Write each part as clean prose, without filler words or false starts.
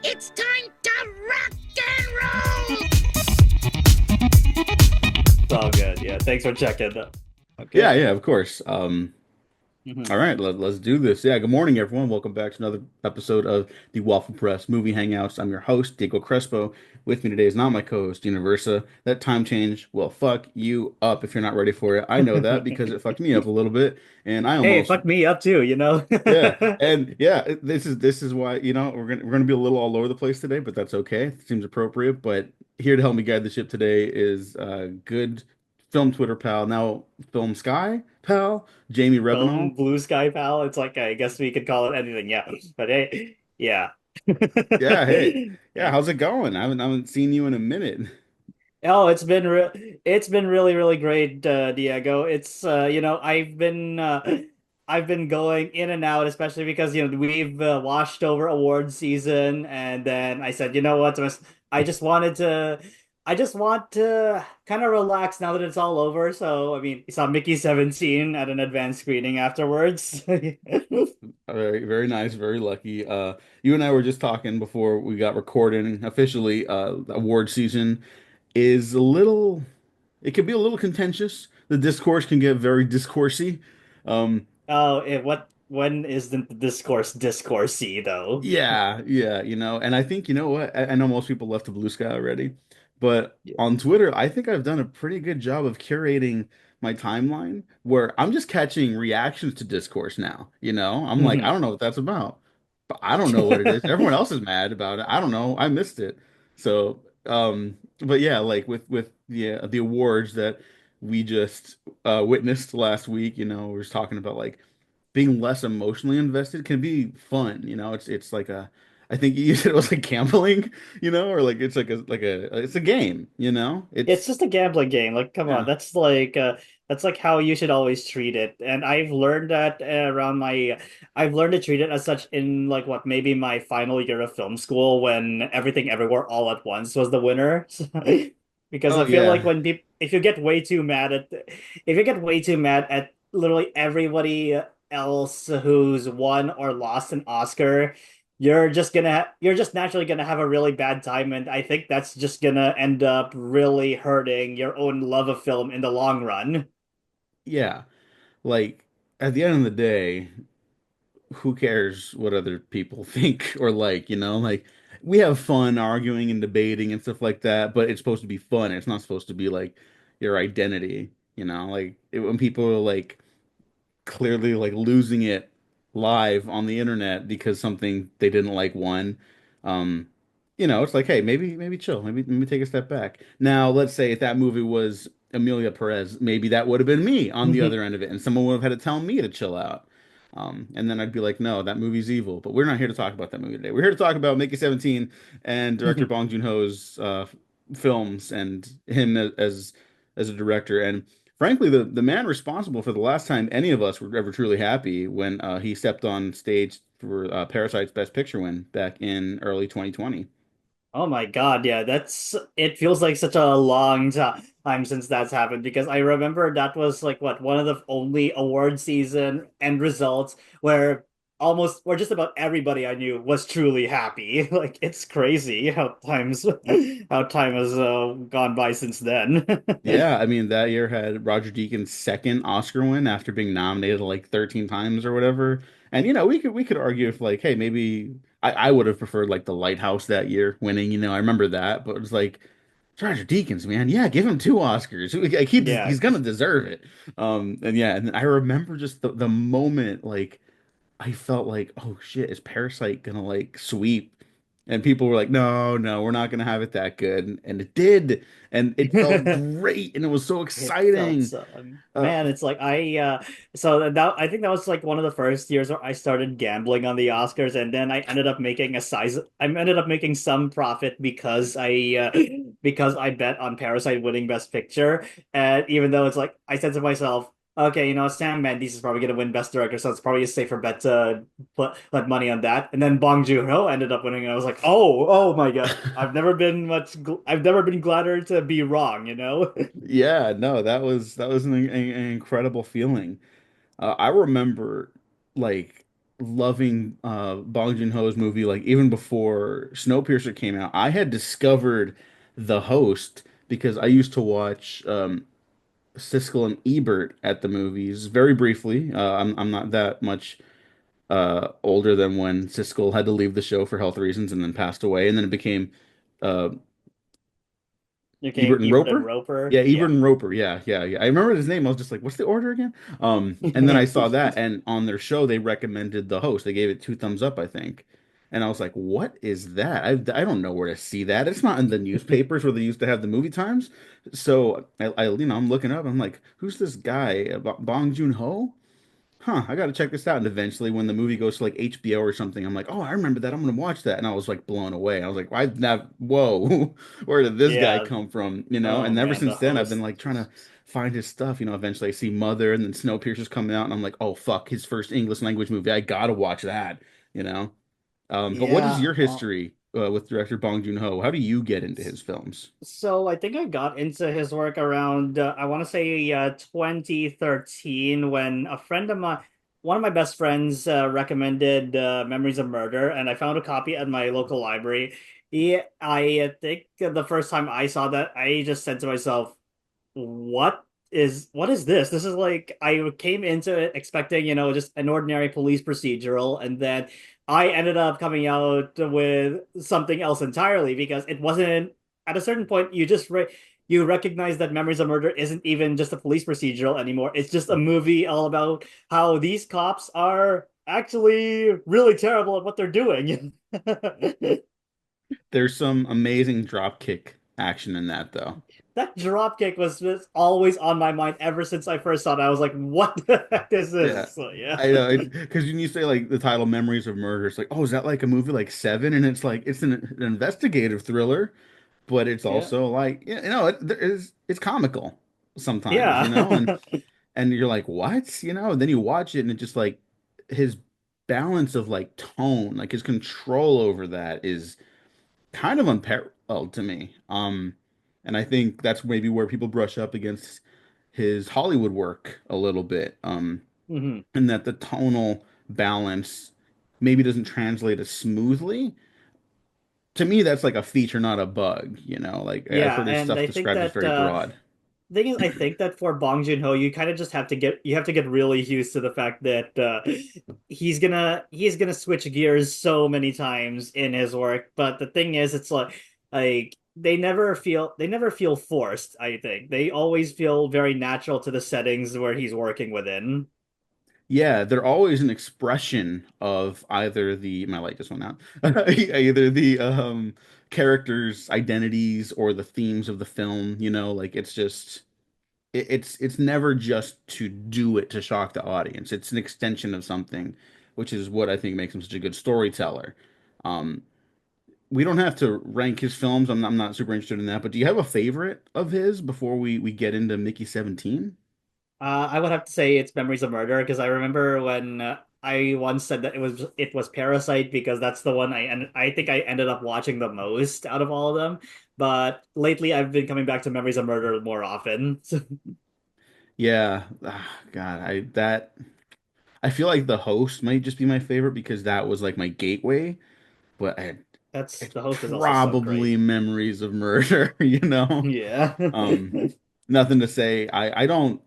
It's time to rock and roll! It's all good. Yeah, thanks for checking. Yeah, Okay. yeah, of course. hmm All right, let's do this. Yeah, good morning, everyone. Welcome back to another episode of the Waffle Press Movie Hangouts. I'm your host, Diego Crespo. With me today is not my co-host, Universa. That time change will fuck you up if you're not ready for it. I know that because it fucked me up a little bit, and I Hey, almost fuck me up too, you know? yeah, and yeah, this is why we're gonna be a little all over the place today, but that's okay. It seems appropriate. But here to help me guide the ship today is good film Twitter pal, now film Sky pal, Jamie Film Rebanal. Blue Sky Pal. It's like I guess we could call it anything, yeah. But hey, yeah. Yeah, hey, yeah, Yeah. how's it going? I haven't seen you in a minute. Oh, it's been really really great, Diego. It's I've been going in and out, especially because we've washed over award season, and then I said, you know what, I just wanted to I just want to kind of relax now that it's all over. So I mean, I saw Mickey 17 at an advanced screening afterwards. Very, very nice, very lucky. You and I were just talking before we got recording officially. Award season is a little. It can be a little contentious. The discourse can get very discoursey. Um, Oh, what when isn't the discoursey though? yeah, yeah, and I think you know what? I know most people left the blue sky already, but Yeah. on Twitter, I think I've done a pretty good job of curating my timeline where I'm just catching reactions to discourse now. I'm like, I don't know what that's about, but I don't know what it is. Everyone else is mad about it. I don't know. I missed it. So, but yeah, like with the awards that we just witnessed last week, we were talking about like being less emotionally invested can be fun. It's like a I think you said it was like gambling, or like it's like a it's a game, It's It's just a gambling game. Like, come on, yeah. that's like how you should always treat it. And I've learned to treat it as such in like what maybe my final year of film school when Everything Everywhere All at Once was the winner. Because Oh I feel like yeah. when people if you get way too mad at literally everybody else who's won or lost an Oscar, you're just naturally gonna have a really bad time, and I think that's just gonna end up really hurting your own love of film in the long run. Yeah. Like at the end of the day, who cares what other people think or like we have fun arguing and debating and stuff like that, but it's supposed to be fun. It's not supposed to be like your identity, when people are like clearly like losing it live on the internet because something they didn't like won. Um, it's like, hey, maybe chill, maybe take a step back. Now, let's say if that movie was Amelia Perez, maybe that would have been me on the other end of it, and someone would have had to tell me to chill out. And then I'd be like, no, that movie's evil. But we're not here to talk about that movie today. We're here to talk about Mickey 17 and director Bong Joon-ho's films and him as a director. And frankly, the man responsible for the last time any of us were ever truly happy when he stepped on stage for Parasite's Best Picture win back in early 2020. Oh my God, yeah, that's it feels like such a long time since that's happened because I remember that was like what one of the only award season end results where just about everybody I knew was truly happy. Like it's crazy how time has gone by since then. Yeah, I mean that year had Roger Deakins' second Oscar win after being nominated like 13 times or whatever. And we could argue if like, hey, maybe I would have preferred like The Lighthouse that year winning, I remember that, but it was like it's Roger Deakins, man. Yeah, give him two Oscars. Like Yeah. he's gonna deserve it. And yeah, and I remember just the moment like I felt like, oh shit, is Parasite gonna like sweep? And people were like, no, no, we're not gonna have it that good. And it did. And it felt great. And it was so It felt exciting. so, Uh, man, it's like I think that was like one of the first years where I started gambling on the Oscars, and then I ended up making some profit because I bet on Parasite winning Best Picture. And even though it's like I said to myself, okay, Sam Mendes is probably gonna win Best Director, so it's probably a safer bet to put money on that. And then Bong Joon-ho ended up winning, and I was like, oh my God. I've never been gladder to be wrong, you know? yeah, no, that was an incredible feeling. I remember like. loving Bong Joon-ho's movie like even before Snowpiercer came out. I had discovered The Host because I used to watch Siskel and Ebert at the movies very briefly. I'm not that much older than when Siskel had to leave the show for health reasons and then passed away, and then it became uh, You came Ebert and Ebert and Roper. Roper. Yeah, Yeah. Ebert and Roper. Yeah, yeah, yeah. I remember his name. I was just like, "What's the order again?" And then I saw that, and on their show they recommended The Host. They gave it two thumbs up, I think. And I was like, "What is that? I don't know where to see that. It's not in the newspapers where they used to have the movie times." So I'm looking up. I'm like, "Who's this guy? Bong Joon-ho?" I got to check this out. And eventually, when the movie goes to like HBO or something, I'm like, oh, I remember that. I'm gonna watch that. And I was like blown away. I was like, why not? Whoa, where did this guy Yeah. come from? You know? Oh And ever man, the since then, I've been host. like trying to find his stuff. Eventually, I see Mother, and then Snowpiercer's coming out, and I'm like, oh fuck, his first English language movie. I gotta watch that. You know? But what is Yeah. your history with director Bong Joon-ho? How do you get into his films? So I think I got into his work around I want to say 2013 when a friend of mine, one of my best friends, recommended Memories of Murder, and I found a copy at my local library. I think the first time I saw that, I just said to myself, what is this? This is like I came into it expecting, just an ordinary police procedural, and then I ended up coming out with something else entirely because it wasn't at a certain point you recognize that Memories of Murder isn't even just a police procedural anymore. It's just a movie all about how these cops are actually really terrible at what they're doing. There's some amazing dropkick action in that, though. That dropkick was always on my mind ever since I first saw it. I was like, "What the heck is Yeah, this?" So, yeah, I know. Because when you say like the title "Memories of Murder," it's like, oh, is that like a movie like Seven? And it's like an investigative thriller, but it's yeah, also like it's comical sometimes, yeah, and you're like, what? And then you watch it and it just like his balance of like tone, like his control over that is kind of unparalleled to me. And I think that's maybe where people brush up against his Hollywood work a little bit. hmm And that the tonal balance maybe doesn't translate as smoothly. To me, that's like a feature, not a bug. Like I've yeah. heard his And stuff I think described as that very broad. thing is, I think that for Bong Joon-ho, you kind of just have to get really used to the fact that he's gonna switch gears so many times in his work. But the thing is, it's like they never feel forced. I think they always feel very natural to the settings where he's working within. Yeah, they're always an expression of either the, my light just went out, either the characters' identities or the themes of the film. Like it's just it's never just to do it to shock the audience. It's an extension of something, which is what I think makes him such a good storyteller. Um, we don't have to rank his films. I'm not super interested in that. But do you have a favorite of his before we get into Mickey 17? I would have to say it's Memories of Murder because I remember when I once said that it was Parasite because that's the one I think I ended up watching the most out of all of them. But lately, I've been coming back to Memories of Murder more often. So Yeah, God, I feel like The Host might just be my favorite because that was like my gateway. But that's it's the host is also so probably great. Memories of Murder. You know. Yeah. Um, Nothing to say. I don't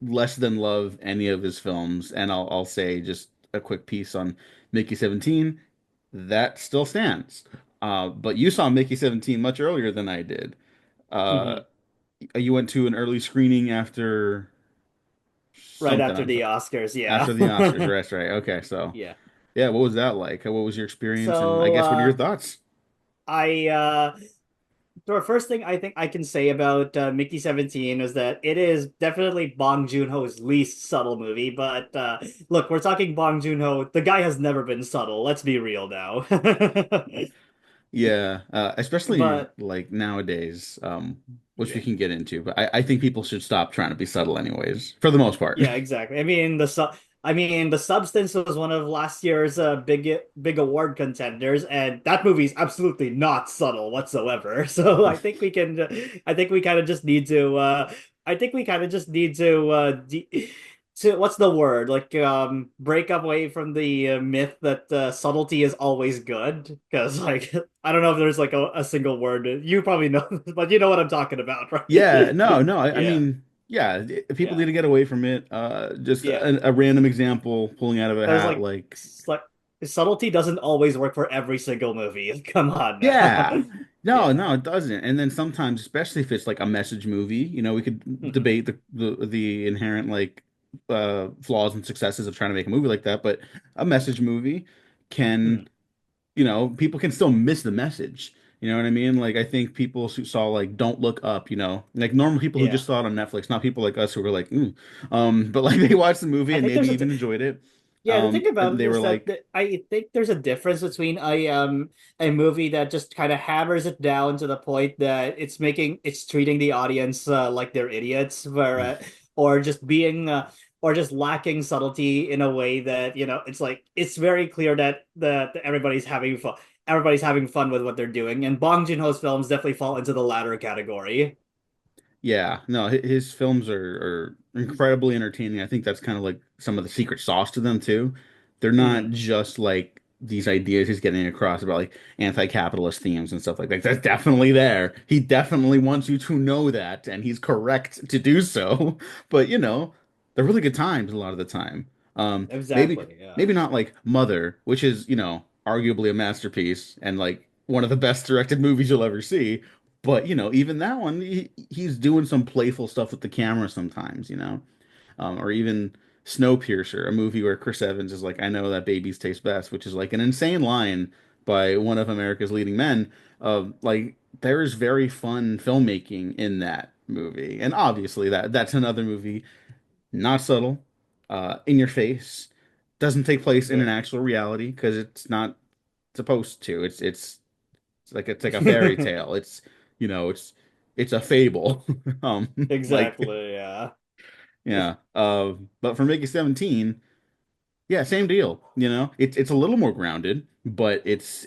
less than love any of his films, and I'll say just a quick piece on Mickey 17. That still stands. But you saw Mickey 17 much earlier than I did. Uh, Mhm. you went to an early screening after Right something. after the Oscars, yeah. After the Oscars, right? That's right. Okay, so Yeah. yeah, what was that like? What was your experience? And I So guess what are your thoughts? I the first thing I think I can say about Mickey 17 is that it is definitely Bong Joon-ho's least subtle movie. But look, we're talking Bong Joon-ho. The guy has never been subtle. Let's be real now. Yeah, especially But like nowadays, which we yeah, can get into. But I think people should stop trying to be subtle, anyways, for the most part. yeah, exactly. I mean, the Substance was one of last year's big award contenders, and that movie's absolutely not subtle whatsoever. So I think we kind of just need to so what's the word? Like break away from the myth that subtlety is always good. Because like I don't know if there's like a single word. You probably know, but you know what I'm talking about, Yeah, right? no, no. I Yeah, mean, yeah, people need yeah, to get away from it. Just yeah. a random example pulling out of a There's hat, like like, like subtlety doesn't always work for every single movie. Come on now. yeah, no, Yeah. no, it doesn't. And then sometimes, especially if it's like a message movie, we could Hmm. debate the inherent like flaws and successes of trying to make a movie like that, but a message movie can, Hmm. people can still miss the message. You know what I mean? Like I think people who saw like Don't Look Up, like normal people who Yeah. just saw it on Netflix, not people like us who were like, ooh. But like they watched the movie I and think maybe there's a even enjoyed it. Yeah, the thing about And it they were is that like, I think there's a difference between a movie that just kind of hammers it down to the point that it's treating the audience like they're idiots, or just being or just lacking subtlety in a way that it's like it's very clear that everybody's having fun with what they're doing, and Bong Joon-ho's films definitely fall into the latter category. yeah, no, his films are incredibly entertaining. I think that's kind of like some of the secret sauce to them too. They're not Hmm. just like these ideas he's getting across about like anti-capitalist themes and stuff like that. That's definitely there. He definitely wants you to know that, and he's correct to do so. But they're really good times a lot of the time. Maybe Exactly. Yeah. maybe not like Mother, which is, arguably a masterpiece and like one of the best directed movies you'll ever see. But even that one, he's doing some playful stuff with the camera sometimes, or even Snowpiercer, a movie where Chris Evans is like, "I know that babies taste best," which is like an insane line by one of America's leading men. Like there is very fun filmmaking in that movie, and obviously that's another movie, not subtle, in your face, doesn't take place in an actual reality because it's not supposed to. It's like a fairy tale. It's a fable. Like Exactly. Yeah. yeah. But for Mickey 17, yeah, same deal. It's a little more grounded, but it's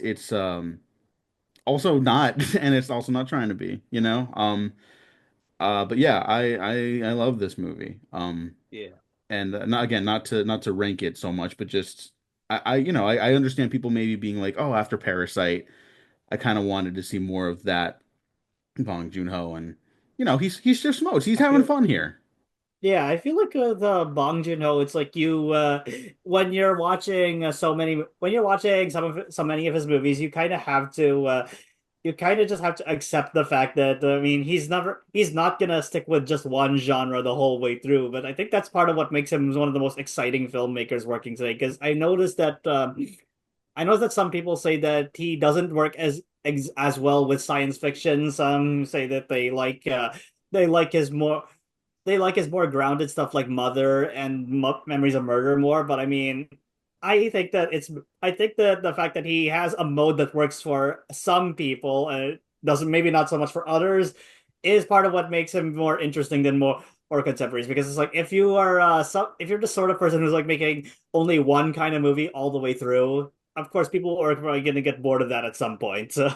also not, and it's also not trying to be. But yeah, I love this movie. Yeah. And not to rank it so much, but just I understand people maybe being like, oh, after Parasite, I kind of wanted to see more of that Bong Joon-ho, and he's just smokes. He's I having feel fun here. Yeah, I feel like the Bong Joon-ho, it's like when you're watching when you're watching so many of his movies, you kind of just have to accept the fact that I mean he's not gonna stick with just one genre the whole way through. But I think that's part of what makes him one of the most exciting filmmakers working today. Because I noticed that some people say that he doesn't work as well with science fiction. Some say that they like his more they like his more grounded stuff like Mother and Memories of Murder more. But I mean, I think that the fact that he has a mode that works for some people and doesn't maybe not so much for others is part of what makes him more interesting than more or contemporaries. Because it's like if you're the sort of person who's like making only one kind of movie all the way through, of course people are probably going to get bored of that at some point. So,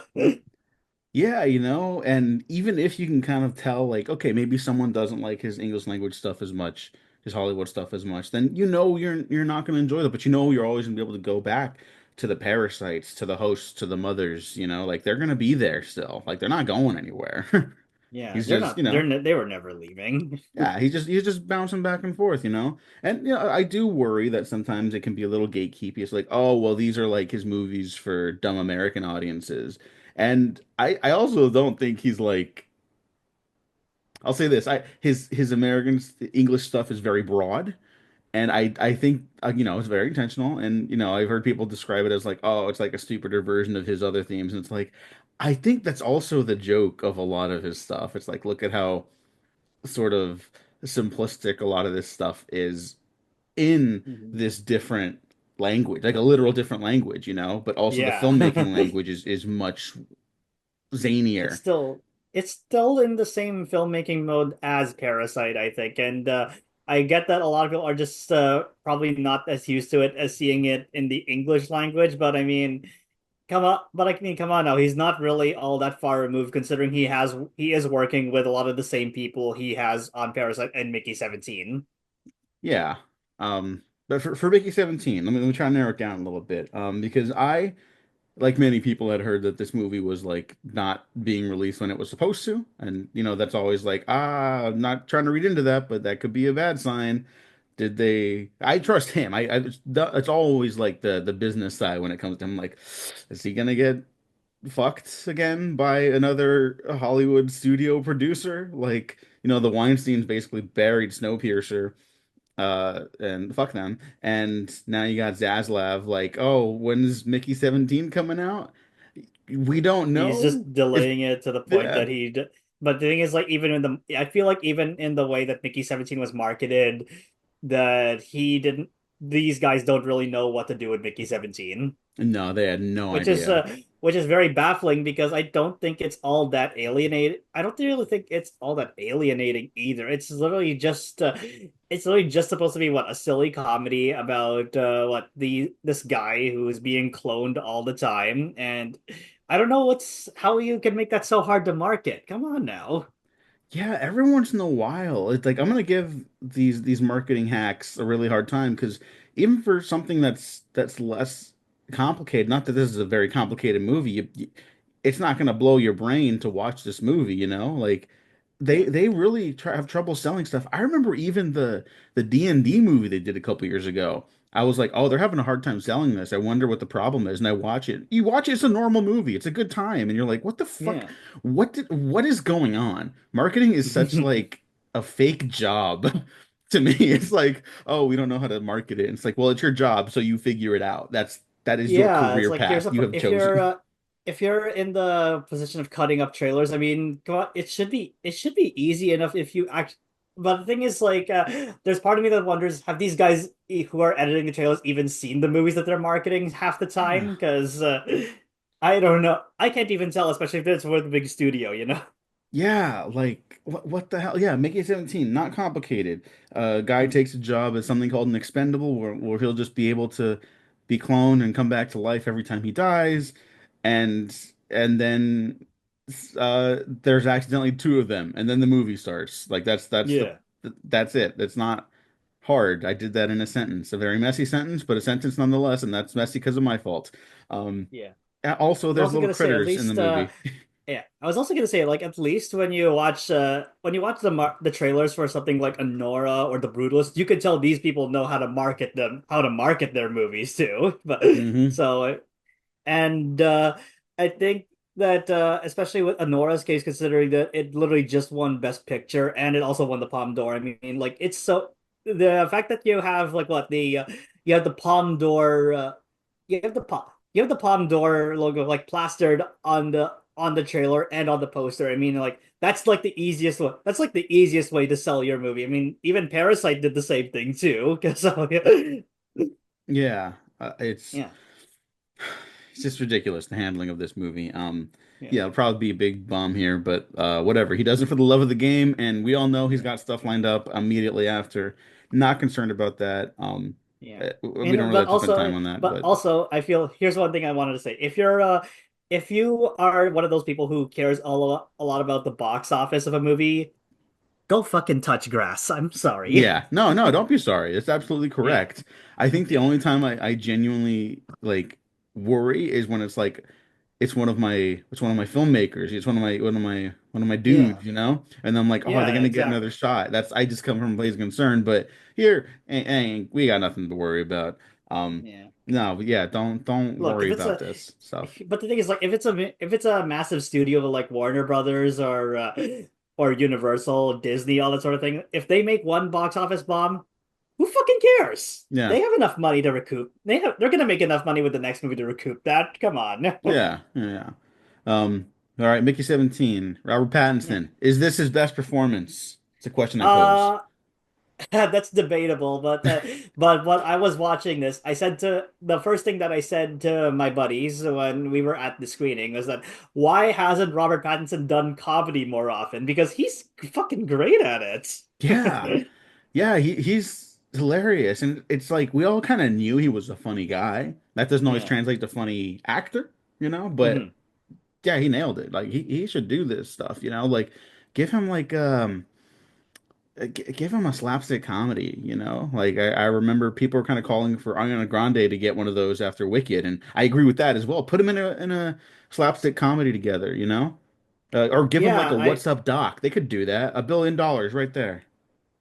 Yeah, and even if you can kind of tell, like, okay, maybe someone doesn't like his English language stuff as much, his Hollywood stuff as much, then you're not going to enjoy that, but you're always going to be able to go back to the Parasites, to the Hosts, to the Mothers, like they're going to be there still, like they're not going anywhere. yeah, He's just, they were never leaving. yeah, he's just bouncing back and forth, And I do worry that sometimes it can be a little gatekeepy. It's like, oh, well, these are like his movies for dumb American audiences. And I also don't think he's like, I'll say this, his American English stuff is very broad, and I think it's very intentional. And I've heard people describe it as like, oh, it's like a stupider version of his other themes, and it's like, I think that's also the joke of a lot of his stuff. It's like, look at how sort of simplistic a lot of this stuff is in Mhm. this different language, like a literal different language, but also the Yeah. filmmaking language is much it's zanier. still it's still in the same filmmaking mode as Parasite, I think. And I get that a lot of people are just probably not as used to it as seeing it in the English language, but I mean, come on now. He's not really all that far removed considering he is working with a lot of the same people he has on Parasite and Mickey 17. Yeah. But for Mickey 17, let me try and narrow it down a little bit. Because I, like many people, had heard that this movie was like not being released when it was supposed to, and that's always like, I'm not trying to read into that, but that could be a bad sign. Did they? I trust him. It's always like the business side when it comes to him. Like, is he gonna get fucked again by another Hollywood studio producer? Like, the Weinsteins basically buried Snowpiercer, and fuck them. And now you got Zaslav, like, oh, when's Mickey 17 coming out? We don't He's know. just It's delaying it to the point yeah. that but the thing is, like, even in I feel like even in the way that Mickey 17 was marketed, that he didn't, these guys don't really know what to do with Mickey 17. No, they had no which is idea. uh, which is very baffling because I don't think it's all that alienating. I don't really think it's all that alienating either. It's literally just supposed to be what, a silly comedy about what the this guy who is being cloned all the time, and I don't know what's how you can make that so hard to market. Come on now. Yeah, every once in a while, it's like I'm gonna give these marketing hacks a really hard time because even for something that's less complicated, not that this is a very complicated movie, it's not gonna blow your brain to watch this movie, Like they Yeah. they really have trouble selling stuff. I remember even the D&D movie they did a couple years ago. I was like, oh, they're having a hard time selling this. I wonder what the problem is. And I watch it. You watch it, it's a normal movie. It's a good time. And you're like, what the fuck? Yeah. What is going on? Marketing is such like a fake job to me. It's like, oh, we don't know how to market it. And it's like, well, it's your job, so you figure it out. That is your Yeah, it's career like here's path a you have chosen. if you're in the position of cutting up trailers, I mean, come on, it should be easy enough if you act. But the thing is, like, there's part of me that wonders, have these guys who are editing the trailers even seen the movies that they're marketing half the Yeah. time? Because I don't know, I can't even tell, especially if it's with a big studio, you know? Yeah, like what the hell? Yeah, Mickey 17, not complicated. Guy takes a job at something called an expendable where he'll just be able to be cloned and come back to life every time he dies. And and then there's accidentally two of them, and then the movie starts. Like Yeah, that's it. That's not hard. I did that in a sentence, a very messy sentence, but a sentence nonetheless, and that's messy because of my fault. Um, yeah. Also, I was there's also little gonna say, at critters in the least, movie. yeah, I was also gonna say, like, at least when you watch the trailers for something like Anora or The Brutalist, you could tell these people know how to market their movies too. But Hmm. so and I think that especially with Anora's case, considering that it literally just won Best Picture and it also won the Palme d'Or. I mean, like, it's so the fact that you have like what the you have the Palme d'Or you have the Palme d'Or logo like plastered on the trailer and on the poster. I mean, like, that's like the easiest one. That's like the easiest way to sell your movie. I mean, even Parasite did the same thing too. So Yeah, it's yeah, it's just ridiculous the handling of this movie. yeah, Yeah, it'll probably be a big bomb here, but whatever. He does it for the love of the game, and we all know he's yeah. got stuff lined up immediately after. Not concerned about that. Yeah. We don't And really have to spend time on that, but but also I feel here's one thing I wanted to say. If you are one of those people who cares a lot about the box office of a movie, go fucking touch grass. I'm sorry. yeah, no, no, don't be sorry. It's absolutely Yeah. correct. I think the Yeah. only time I genuinely like worry is when it's like it's one of my filmmakers. It's one of my Yeah. dudes, And I'm like, oh, are they Yeah, gonna get another exactly. shot? That's I just come from a place of concern, but here, we got nothing to worry about. Yeah. No, yeah, don't Look, worry about this stuff. but the thing is, like, if it's a massive studio like Warner Brothers or Universal, Disney, all that sort of thing, if they make one box office bomb, who fucking cares? Yeah, They have enough money to recoup. They're gonna make enough money with the next movie to recoup that. Come on. yeah, yeah. All right, Mickey 17, Robert Yeah. Pattinson. Is this his best performance? It's a question I pose. Uh that's debatable, but when I was watching this, I said to the first thing that I said to my buddies when we were at the screening was that why hasn't Robert Pattinson done comedy more often? Because he's fucking great at Yeah. it. Yeah, he's hilarious, and it's like we all kind of knew he was a funny guy. That doesn't always Yeah. translate to funny actor, But Hmm. yeah, he nailed it. Like he should do this stuff, Like give him like give him a slapstick comedy, you know? Like I remember people were kind of calling for Ariana Grande to get one of those after Wicked, and I agree with that as well. Put him in a slapstick comedy together, you know? Or give him like Yeah, a What's Up Doc. They could do that. $1 billion right there.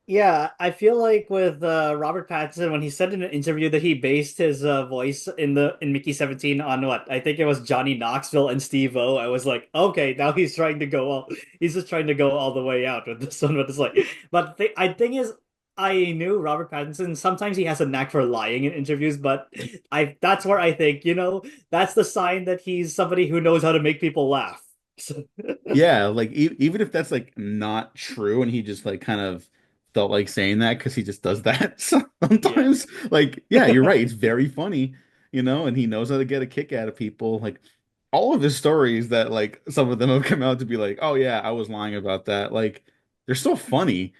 yeah, I feel like with Robert Pattinson when he said in an interview that he based his voice in Mickey 17 on what? I think it was Johnny Knoxville and Steve-O. I was like, okay, now he's just trying to go all the way out with this one. But it's like, but I think is I knew Robert Pattinson. Sometimes he has a knack for lying in interviews, but I that's where I think, that's the sign that he's somebody who knows how to make people laugh. Yeah, like even if that's like not true, and he just like kind of felt like saying that because he just does that Yeah. sometimes. Like, yeah, you're right. It's very funny, you know, and he knows how to get a kick out of people. Like all of his stories that like some of them have come out to be like, oh yeah, I was lying about that. Like they're still funny,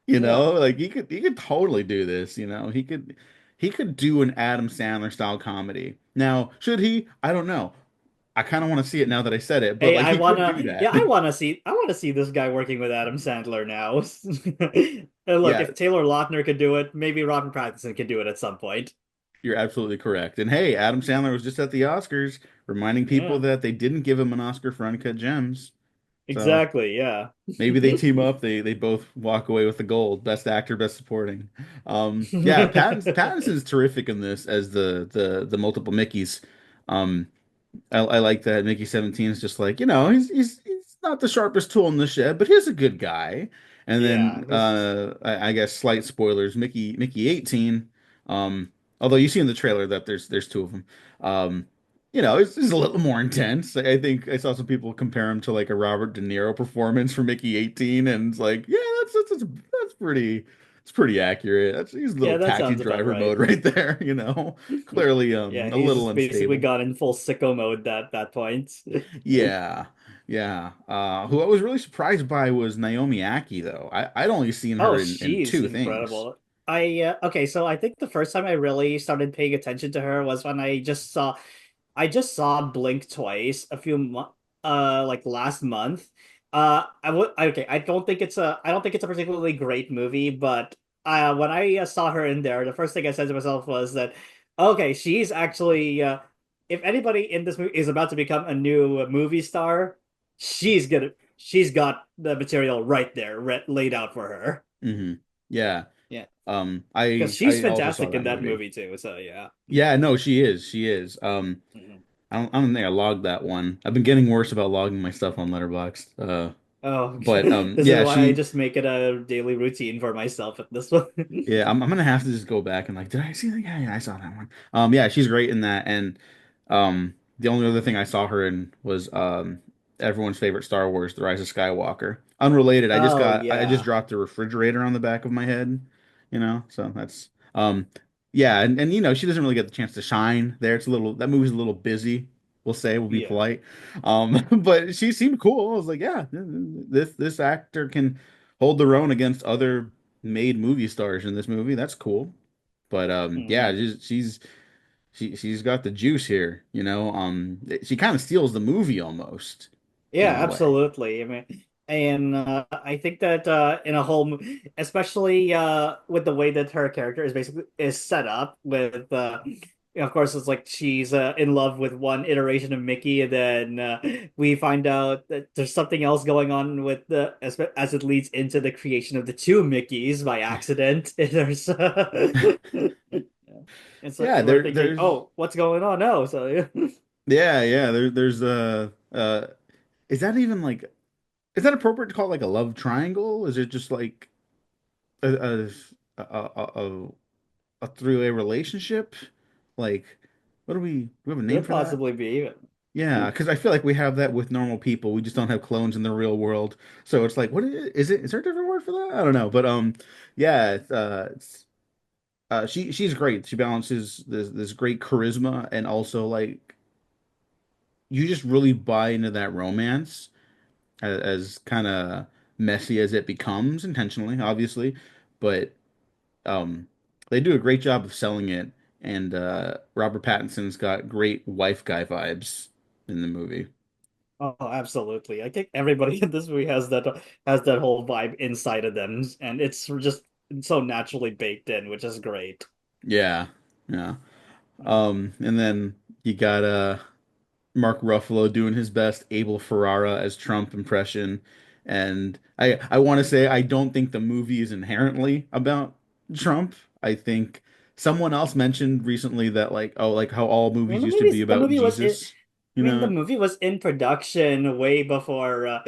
you Yeah. know. Like he could totally do this, you know. He could do an Adam Sandler style comedy. Now, should he? I don't know. I kind of want to see it now that I said it, but Hey, like he could do that. I wanna see this guy working with Adam Sandler now. And look, Yeah, if Taylor Lautner could do it, maybe Robert Pattinson could do it at some point. you're absolutely correct. And hey, Adam Sandler was just at the Oscars reminding people Yeah, that they didn't give him an Oscar for Uncut Gems. So exactly. Yeah. maybe they team up, they both walk away with the gold. Best actor, best supporting. Yeah, Pattinson's terrific in this as the multiple Mickeys. Um, I like that Mickey 17 is just like, he's not the sharpest tool in the shed, but he's a good guy. And Yeah. then I guess slight spoilers, Mickey 18, um, although you see in the trailer that there's two of them. Um, it's a little more intense. I think I saw some people compare him to like a Robert De Niro performance for Mickey 18, and it's like, yeah, that's pretty it's pretty accurate. He's a little Yeah, that taxi sounds about driver right. mode right there, Clearly Yeah, a he's little just basically unstable. gone in full sicko mode that point. Yeah, yeah. Who I was really surprised by was Naomi Aki, though. I'd only seen her Oh, in she's two things. incredible. Okay, so I think the first time I really started paying attention to her was when I just saw Blink twice like last month. Okay, I don't think it's a particularly great movie, but when I saw her in there, the first thing I said to myself was that okay, she's actually if anybody in this movie is about to become a new movie star, she's got the material right there laid out for her. Hmm. Yeah. Yeah, because she's I also saw fantastic in that that movie. movie too. So yeah. Yeah, no, she is. She is. Mhm. I don't think I logged that one. I've been getting worse about logging my stuff on Letterboxd. Oh, But this is yeah, why I just make it a daily routine for myself at this one. yeah, I'm gonna have to just go back and like, did I see that? Yeah, yeah, I saw that one. Yeah, she's great in that, and the only other thing I saw her in was everyone's favorite Star Wars: The Rise of Skywalker. Unrelated, Oh I just yeah, dropped a refrigerator on the back of my head, so that's yeah, and she doesn't really get the chance to shine there. That movie's a little busy. We'll be yeah. polite. But she seemed cool. I was like, yeah, this actor can hold their own against other made movie stars in this movie. That's cool. But yeah, Hmm. she's got the juice here, she kind of steals the movie almost Yeah, in a way. absolutely. I mean, and I think that in a whole, especially with the way that her character is set up with, of course, it's like she's in love with one iteration of Mickey, and then we find out that there's something else going on with as it leads into the creation of the two Mickeys by accident. There's, it's like Yeah, we're thinking, there's oh, what's going on? No, so yeah, there's is that even like is that appropriate to call it like a love triangle? Is it just like a a a, a, a three-way relationship? Like do we have a name could for that? possibly be. Yeah, because I feel like we have that with normal people. We just don't have clones in the real world. So it's like, what is it? Is there a different word for that? I don't know. But yeah, she's great. She balances this great charisma and also like you just really buy into that romance as kind of messy as it becomes intentionally, obviously, but um, they do a great job of selling it. And Robert Pattinson's got great wife guy vibes in the movie. Oh, absolutely. I think everybody in this movie has that whole vibe inside of them, and it's just so naturally baked in, which is great. Yeah, yeah. And then you got Mark Ruffalo doing his best Abel Ferrara as Trump impression. And I want to say I don't think the movie is inherently about Trump. I think someone else mentioned recently that like oh like how all I mean, movies used to be the about movie was it. Jesus, I you mean, the know? movie was in production way before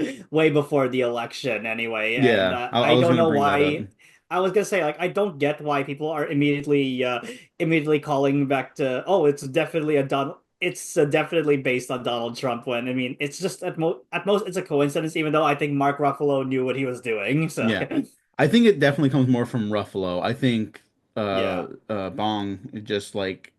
the election, anyway. And Yeah, I I was don't gonna know bring that up. why. I was gonna say, like, I don't get why people are immediately calling back to, oh, it's definitely a Donald. It's definitely based on Donald Trump. When I mean, it's just at most it's a coincidence. Even though I think Mark Ruffalo knew what he was doing. So Yeah. I think it definitely comes more from Ruffalo. I think yeah, Bong just like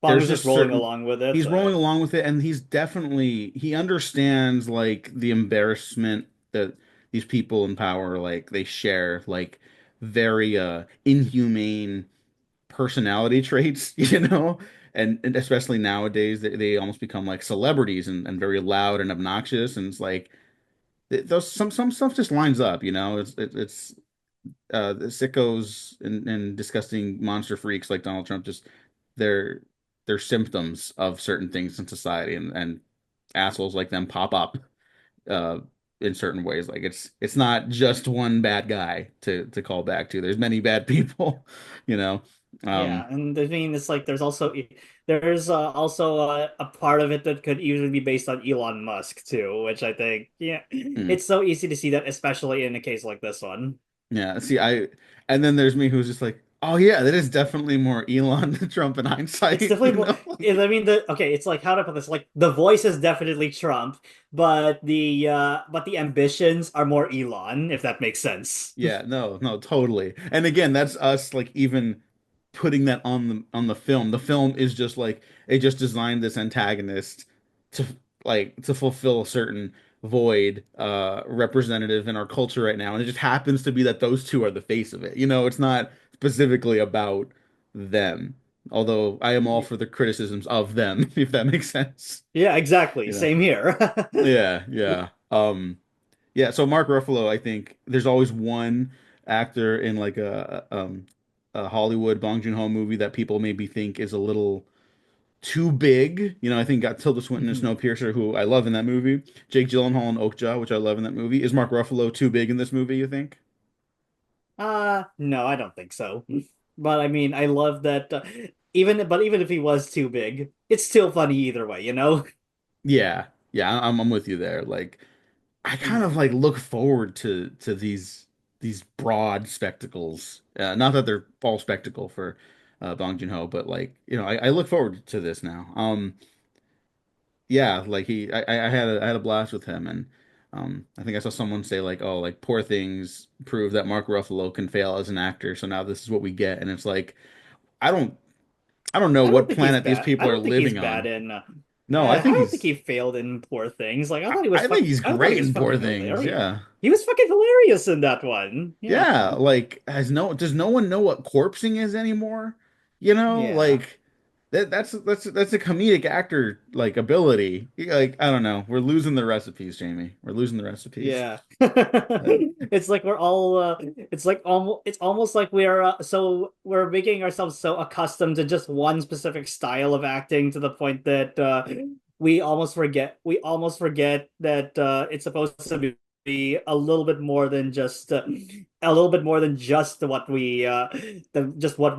Bong there's is just just rolling certain along with it. he's rolling along with it and he's definitely he understands like the embarrassment that these people in power like they share like very inhumane personality traits, you know? And especially nowadays they almost become like celebrities and very loud and obnoxious and it's like those some stuff just lines up, you know? It's the sickos and disgusting monster freaks like Donald Trump just they're they're symptoms of certain things in society and assholes like them pop up uh in certain ways. Like it's not just one bad guy to call back to. There's many bad people, you know. Yeah, Um and I mean, it's like there's also a part of it that could easily be based on Elon Musk too, which I think yeah, mm, it's so easy to see that, especially in a case like this one. yeah, see I and then there's me who's just like, "Oh yeah, that is definitely more Elon than Trump in It's hindsight," definitely you more. know? I mean, the okay, it's like how to put this. Like the voice is definitely Trump, but the ambitions are more Elon, if that makes sense. Yeah, no, no, totally. And again, that's us like even putting that on the film. The film is just like they just designed this antagonist to like to fulfill a certain void representative in our culture right now. And it just happens to be that those two are the face of it. You know, it's not specifically about them. Although I am all for the criticisms of them, if that makes sense. Yeah, exactly. You know. Same here. Yeah, yeah. Yeah, so Mark Ruffalo, I think there's always one actor in like a Hollywood Bong Joon-ho movie that people maybe think is a little too big. You know, I think got Tilda Swinton and Snowpiercer, who I love in that movie. Jake Gyllenhaal and Oakja, which I love in that movie. Is Mark Ruffalo too big in this movie, you think? No, I don't think so. But I mean, I love that even if he was too big, it's still funny either way, you know? Yeah. Yeah, I'm with you there. Like I kind of like look forward to these broad spectacles. Not that they're all spectacle for Bong Joon-ho, but like you know, I look forward to this now. Yeah, like I had a blast with him, and I think I saw someone say like, oh, like Poor Things prove that Mark Ruffalo can fail as an actor, so now this is what we get, and it's like I don't I don't know I don't what think he's planet these bad. I people are don't think he's living bad on. in No, I I think don't think he's he failed in Poor Things. Like I think he's I thought he great was in Poor fucking Things. hilarious. Yeah. He was fucking hilarious in that one. Yeah. Yeah, like has no does no one know what corpsing is anymore? You know, Yeah. like that's a comedic actor like ability. Like I don't know, we're losing the recipes, Jamie. We're losing the recipes. Yeah. Uh, It's like we're all it's almost like we're making ourselves so accustomed to just one specific style of acting to the point that we almost forget that it's supposed to be a little bit more than just what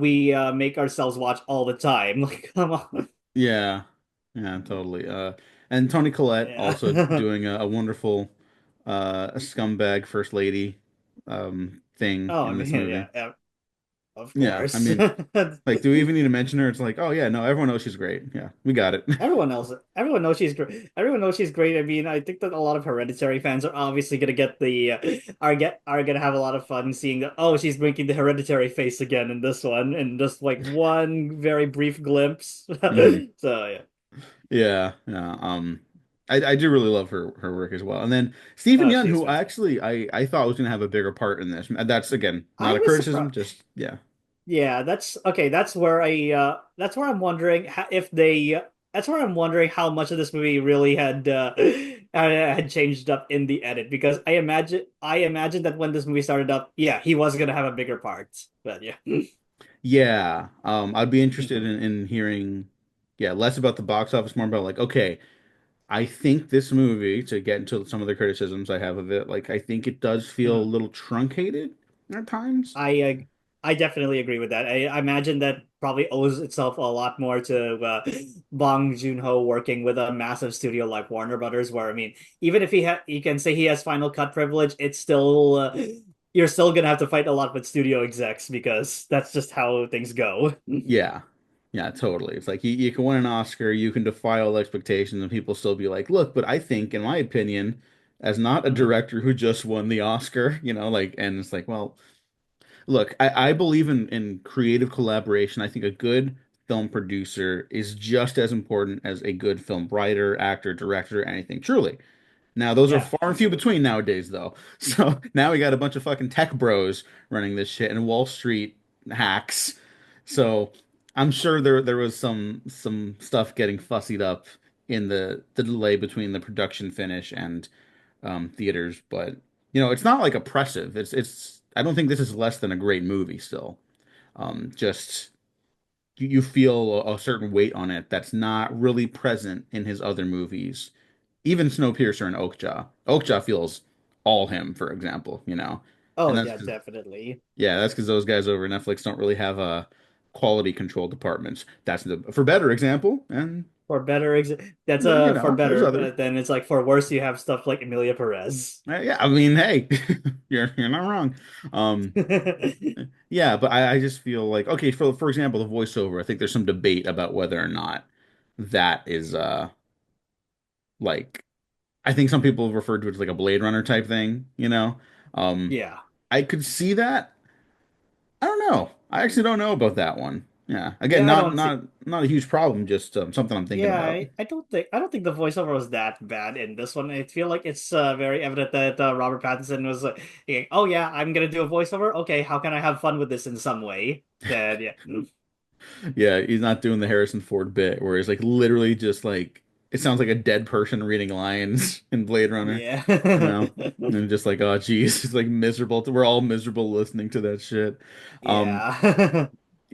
we make ourselves watch all the time. Like come on. yeah, yeah, totally. And Toni Collette Yeah. also doing a wonderful scumbag first lady thing Oh, I in this mean, movie. yeah, of Yeah, I course. mean, like, do we even need to mention her? It's like, oh yeah, no, everyone knows she's great. Yeah, we got it. Everyone knows she's great. Everyone knows she's great. I mean, I think that a lot of Hereditary fans are obviously gonna get the are gonna have a lot of fun seeing that. Oh, she's making the Hereditary face again in this one, in just like one very brief glimpse. Mhm. So yeah. Yeah, yeah. I do really love her work as well. And then Stephen Oh, Yeun, she's who fantastic. actually I thought was gonna have a bigger part in this. That's again not I a was criticism, surprised. just yeah. Yeah, that's okay. That's where I'm wondering if they. that's where I'm wondering how much of this movie really had changed up in the edit because I imagine that when this movie started up, yeah, he was gonna have a bigger part. But yeah. Yeah, I'd be interested in hearing, yeah, less about the box office, more about like, okay, I think this movie, to get into some of the criticisms I have of it, like I think it does feel a little truncated at times. I definitely agree with that. I imagine that probably owes itself a lot more to Bong Joon-ho working with a massive studio like Warner Brothers, where I mean, even if you can say he has final cut privilege, it's still you're still gonna have to fight a lot with studio execs because that's just how things go. Yeah. Yeah, totally. It's like you can win an Oscar, you can defy all expectations, and people still be like, look, but I think, in my opinion, as not a director who just won the Oscar, like, and it's like, well, look, I believe in creative collaboration. I think a good film producer is just as important as a good film writer, actor, director, anything, truly. Now, those are Yeah, far and few absolutely. between nowadays, though. So now we got a bunch of fucking tech bros running this shit and Wall Street hacks. So I'm sure there was some stuff getting fussied up in the delay between the production finish and theaters, but it's not like oppressive. It's I don't think this is less than a great movie still. Just you feel a certain weight on it that's not really present in his other movies, even Snowpiercer and Okja. Okja feels all him, for example, Oh and yeah, definitely. that's because those guys over at Netflix don't really have a quality control departments. That's for better example, and For better, that's for there's better, other. but then it's like for worse, you have stuff like Emilia Perez. Yeah, I mean, hey, you're not wrong. Um, yeah, but I just feel like okay, for example, the voiceover. I think there's some debate about whether or not that is like I think some people have referred to it as like a Blade Runner type thing. Um, Yeah. I could see that. I don't know. I actually don't know about that one. Yeah. Again, Yeah, I not don't see. not not a huge problem, just something I'm thinking Yeah, about. I don't think the voiceover was that bad in this one. I feel like it's very evident that Robert Pattinson was thinking, "Oh yeah, I'm gonna do a voiceover. Okay, how can I have fun with this in some way?" Then yeah, Yeah, he's not doing the Harrison Ford bit where he's like literally just like it sounds like a dead person reading lines in Blade Runner, yeah, you know? And just like, oh geez, it's like miserable. We're all miserable listening to that shit. Um, yeah.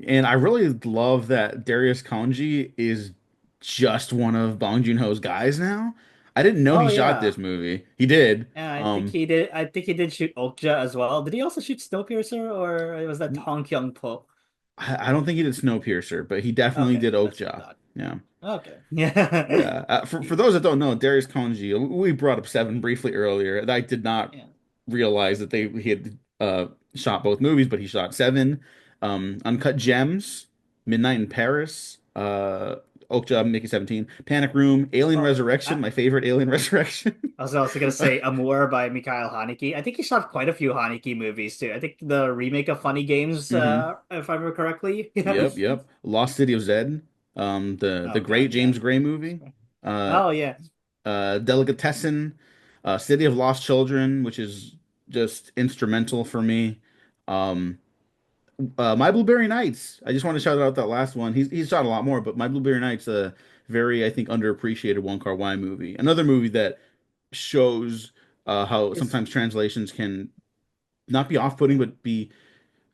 and I really love that Darius Khondji is just one of Bong Joon-ho's guys now. I didn't know he Oh shot yeah. this movie. He did. Yeah, I think Um, he did. I think he did shoot Okja as well. Did he also shoot Snowpiercer, or was that Hong Kyung-po? I don't think he did Snowpiercer, but he definitely Okay, did that's what I Okja. thought. Yeah. Okay, yeah, Yeah. For those that don't know, Darius Khondji, we brought up Seven briefly earlier, and I did not yeah. realize that he had shot both movies, but he shot Seven, Uncut Gems, Midnight in Paris, Okja, Mickey 17, Panic Room, Alien Oh, Resurrection, my favorite Alien Resurrection. I was also gonna say Amour by Mikhail Haneke. I think he shot quite a few Haneke movies too. I think the remake of Funny Games, hmm if I remember correctly. Yeah. Yep, yep. Lost City of Zed, the Oh great God, yeah. James Gray movie. Uh, Oh yeah. Delicatessen, City of Lost Children, which is just instrumental for me. Um, My Blueberry Nights. I just want to shout out that last one. He's shot a lot more, but My Blueberry Nights, a very I think underappreciated Wong Kar-wai movie. Another movie that shows how Is sometimes translations can not be off-putting, but be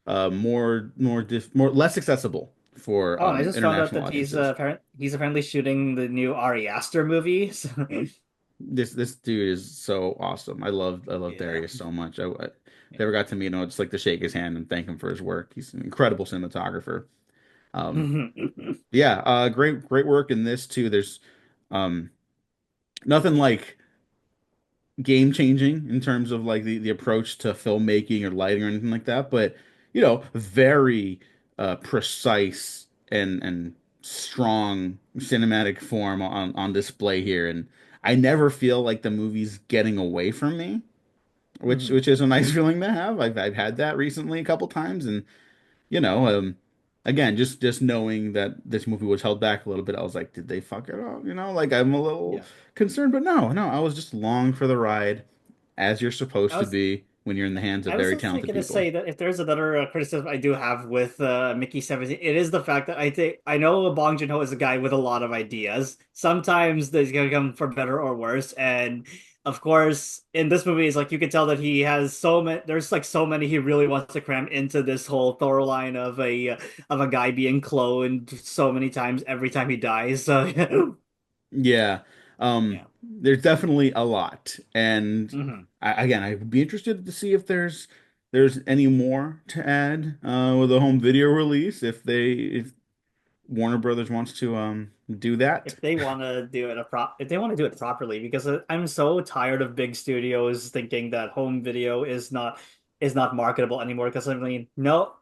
more less accessible for oh, and I just found out international that audiences. he's apparently shooting the new Ari Aster movie. So, This dude is so awesome. I love yeah. Darius so much. I never got to meet him. Just like to shake his hand and thank him for his work. He's an incredible cinematographer. Um, yeah, great work in this too. There's um nothing like game changing in terms of like the approach to filmmaking or lighting or anything like that, but very precise and strong cinematic form on display here. And I never feel like the movie's getting away from me, which is a nice feeling to have. I've had that recently a couple times, and you know, um, again, just knowing that this movie was held back a little bit, I was like, did they fuck it up? Like I'm a little Yeah. concerned, but no, I was just along for the ride, as you're I supposed to was be. when you're in the hands of I was very just talented gonna people. say that if there's another criticism I do have with Mickey 17, it is the fact that I know Bong Joon-ho is a guy with a lot of ideas. Sometimes they're gonna come for better or worse, and of course, in this movie, it's like you can tell that he has so many. There's like so many he really wants to cram into this whole thorough line of a guy being cloned so many times every time he dies. So Yeah. yeah. There's definitely a lot. And Hmm. again, I would be interested to see if there's any more to add with a home video release if Warner Brothers wants to do that. If they want to do it if they want to do it properly, because I'm so tired of big studios thinking that home video is not marketable anymore, because I'm like no,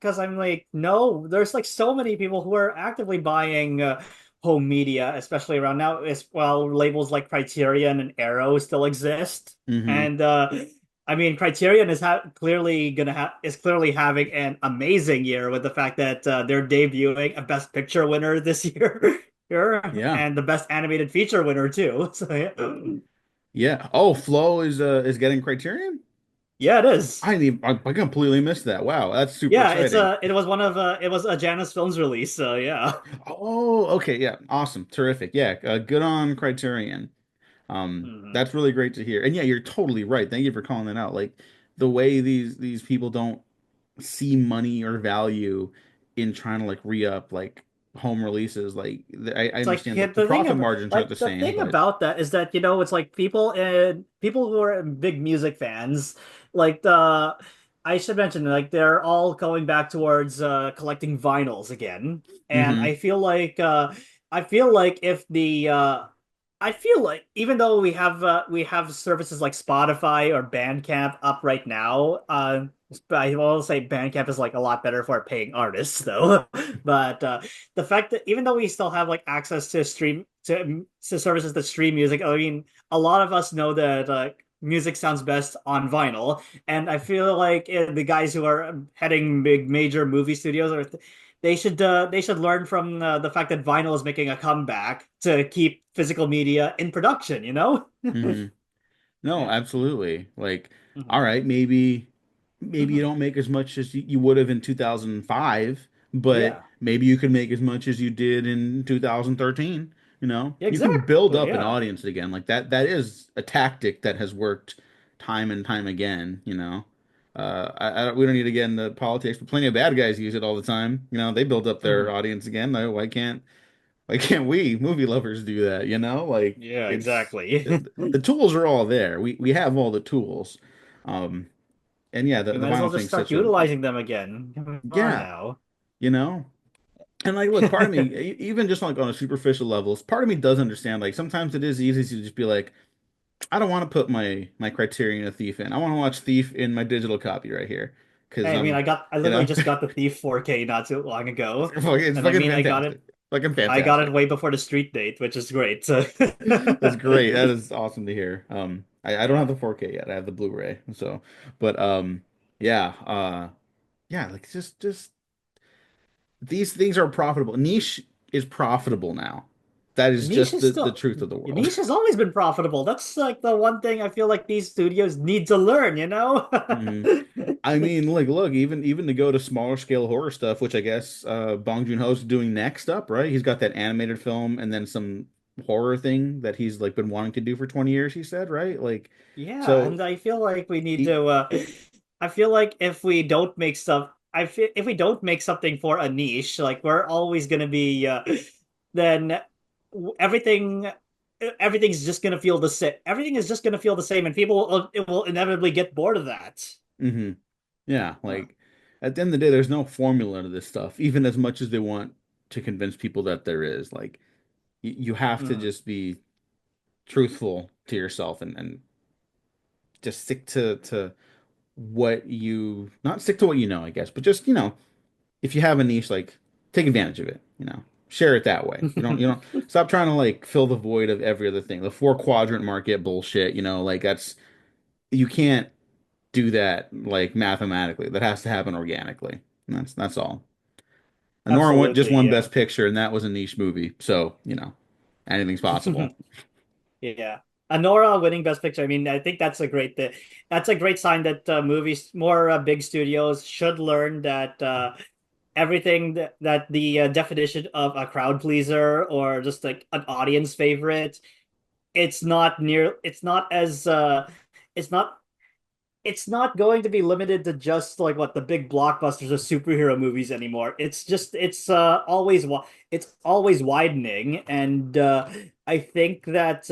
because I'm like no, there's like so many people who are actively buying home media, especially around now, as well, labels like Criterion and Arrow still exist. Hmm. And I mean, Criterion is clearly gonna have is clearly having an amazing year with the fact that they're debuting a Best Picture winner this year, Yeah. and the Best Animated Feature winner too. So yeah, Yeah. Oh, Flow is getting Criterion? yeah, it is. I completely missed that. Wow, that's super Yeah, exciting. it was a Janus Films release. So yeah. Oh, okay, yeah, awesome, terrific. Yeah, good on Criterion. Mhm. That's really great to hear. And yeah, you're totally right. Thank you for calling that out. Like the way these people don't see money or value in trying to like re-up like home releases. Like I It's like understand the the thing profit of margins aren't the like the same, thing but about that is that it's like people who are big music fans, like the I should mention, like they're all going back towards collecting vinyls again, and hmm I feel like if the I feel like even though we have services like Spotify or Bandcamp up right now, I will say Bandcamp is like a lot better for paying artists though. But the fact that even though we still have like access to to services that stream music, I mean, a lot of us know that music sounds best on vinyl, and I feel like the guys who are heading big major movie studios are they should learn from the fact that vinyl is making a comeback to keep physical media in production, you know? hmm No, Yeah. absolutely. Like, all Hmm. right, maybe you don't make as much as you would have in 2005, but Yeah. maybe you could make as much as you did in 2013. You know, you can build Exactly. up an Yeah. audience again. Like that is a tactic that has worked time and time again, you know. We don't need to get into politics, but plenty of bad guys use it all the time. You know, they build up their Hmm. audience again. Like, why can't we movie lovers do that, you know? Like Yeah, it's exactly. the tools are all there. We have all the tools. Um and yeah, We the might as well vinyl just thing's start such a utilizing them again. Come on yeah, now. you know. And like look, part of me even just like on a superficial level, part of me does understand like sometimes it is easy to just be like I don't want to put my Criterion of Thief in. I want to watch Thief in my digital copy right here because Hey, I mean, I you literally know, just got the Thief 4K not too long ago, it's and I fucking mean, fantastic. Fucking I got it fantastic. way before the street date, which is great. So, That's great. That is awesome to hear. I don't have yeah. the 4K yet. I have the Blu-ray. So, but yeah, yeah, like just these things are profitable. Niche is profitable now. That is Niche just is the still truth of the world. Niche has always been profitable. That's like the one thing I feel like these studios need to learn, you know? hmm I mean, like, look, even to go to smaller scale horror stuff, which I guess Bong Joon-ho's doing next up, right? He's got that animated film and then some horror thing that he's like been wanting to do for 20 years, he said, right? Like, Yeah, so and I feel like we need he, to I feel like if we don't make stuff I feel if we don't make something for a niche, like we're always going to be then everything everything's just going to feel the same. Everything is just going to feel the same and people it will inevitably get bored of that. hmm Yeah, Huh. like at the end of the day, there's no formula to this stuff, even as much as they want to convince people that there is. Like you have to Mhm. just be truthful to yourself and just stick to what you not stick to what you know, I guess, but just, if you have a niche, like take advantage of it, share it that way. You don't stop trying to like fill the void of every other thing. The four quadrant market bullshit, like you can't do that like mathematically. That has to happen organically. And that's all. And Nora just Absolutely, won yeah. Best Picture, and that was a niche movie. So, anything's possible. Yeah. Anora winning Best Picture. I mean, I think that's a great sign that movies, more big studios should learn that everything that the definition of a crowd pleaser or just like an audience favorite, it's not as it's not it's not going to be limited to just like what the big blockbusters of superhero movies anymore. It's always widening, and I think that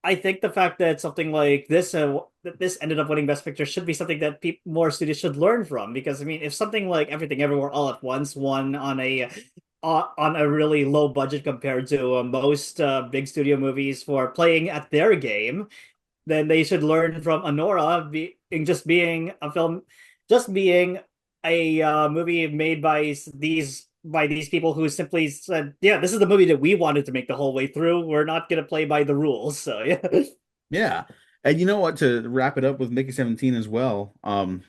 I think the fact that something like this that this ended up winning Best Picture should be something that more studios should learn from. Because I mean, if something like Everything Everywhere All at Once won on a really low budget compared to most big studio movies for playing at their game, then they should learn from Anora being just being a film, just being a movie made by these people who simply said, "Yeah, this is the movie that we wanted to make the whole way through. We're not gonna play by the rules." So yeah. Yeah. And you know what, to wrap it up with Mickey 17 as well, Mhm.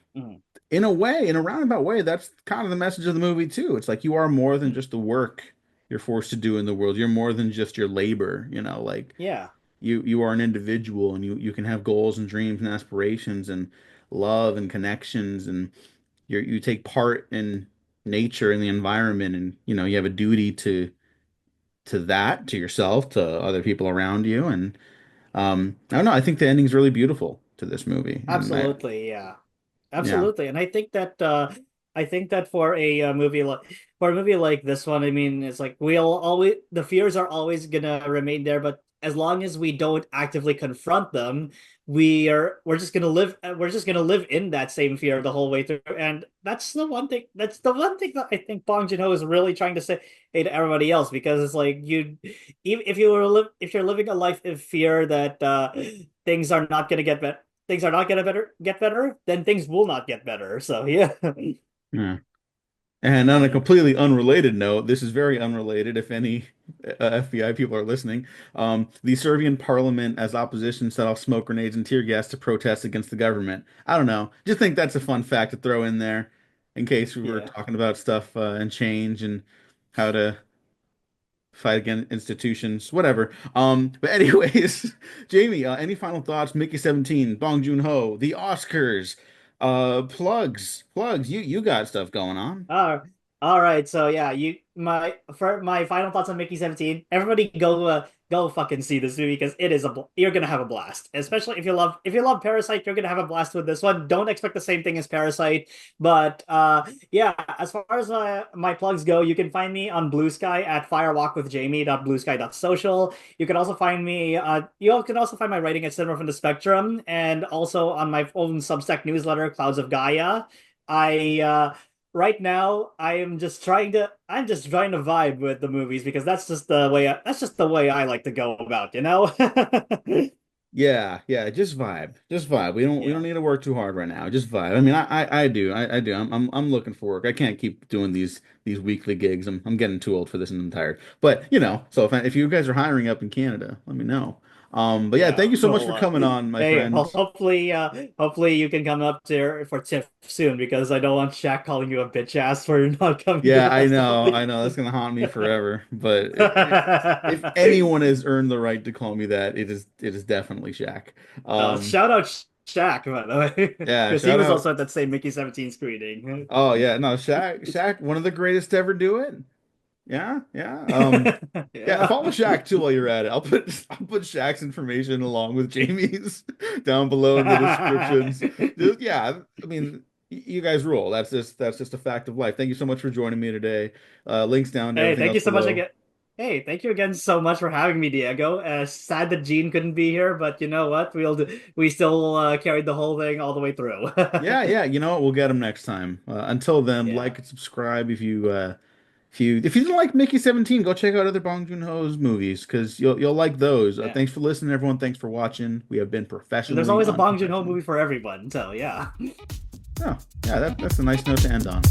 in a way, in a roundabout way, that's kind of the message of the movie too. It's like you are more than Mhm. just the work you're forced to do in the world. You're more than just your labor, like Yeah, you are an individual, and you can have goals and dreams and aspirations and love and connections, and you take part in nature and the environment, and you have a duty to yourself, to other people around you. And I don't know, I think the ending's really beautiful to this movie. And absolutely. Yeah. yeah. Absolutely, and I think that for a movie like this one, I mean, it's like we'll always the fears are always gonna remain there, but as long as we don't actively confront them, we're just gonna live in that same fear the whole way through, and that's the one thing that I think Bong Joon-ho is really trying to say to everybody else, because it's like even if you're living a life of fear that things are not gonna get better things are not gonna get better, then things will not get better. So yeah. Yeah. And on a completely unrelated note, this is very unrelated if any FBI people are listening. The Serbian parliament, as opposition, set off smoke grenades and tear gas to protest against the government. I don't know. Just think that's a fun fact to throw in there in case we were Yeah. talking about stuff and change and how to fight against institutions, whatever. But anyways, Jamie, any final thoughts? Mickey 17, Bong Joon-ho, the Oscars, plugs. You got stuff going on. Uh, all right. So yeah, you my for my final thoughts on Mickey 17. Everybody go fucking see this movie because you're gonna have a blast. Especially if you love Parasite, you're gonna have a blast with this one. Don't expect the same thing as Parasite, but yeah, as far as my plugs go, you can find me on Blue Sky at firewalkwithjamie.bluesky.social. You can also find my writing at Cinema from the Spectrum, and also on my own Substack newsletter, Clouds of Gaia. I right now I'm just trying to vibe with the movies because that's just the way I like to go about, you know? Yeah, yeah, just vibe. Just vibe. We don't Yeah. need to work too hard right now. Just vibe. I mean, I do. I do. I'm looking for work. I can't keep doing these weekly gigs. I'm getting too old for this and I'm tired. But, so if you guys are hiring up in Canada, let me know. But yeah, thank Yeah. you so much for Well, coming on, my hey, friend. hopefully you can come up there for TIFF soon because I don't want Shaq calling you a bitch ass for not coming to Yeah, the festival. I know that's gonna haunt me forever. But if anyone has earned the right to call me that, it is definitely Shaq. Um, Shout out Shaq, by the way, yeah, because he shout was out. also at that same Mickey 17 screening. Oh yeah, no, Shaq, one of the greatest to ever do it. Yeah, yeah. Yeah, Yeah. follow Shaq too while you're at it. I'll put Shaq's information along with Jamie's down below in the descriptions. Yeah, I mean, you guys rule. That's just a fact of life. Thank you so much for joining me today. Links down to Hey, everything thank else you so much below. again. Hey, thank you again so much for having me, Diego. Sad that Gene couldn't be here, but you know what? We still carried the whole thing all the way through. Yeah, yeah. You know what? We'll get him next time. Until then, Yeah. like and subscribe if you didn't like Mickey 17, go check out other Bong Joon-ho's movies because you'll like those. Yeah. Thanks for listening, everyone. Thanks for watching. We have been And there's professionally always a Bong Joon-ho unprofessional. movie for everyone, so yeah. Oh, yeah, that's a nice note to end on.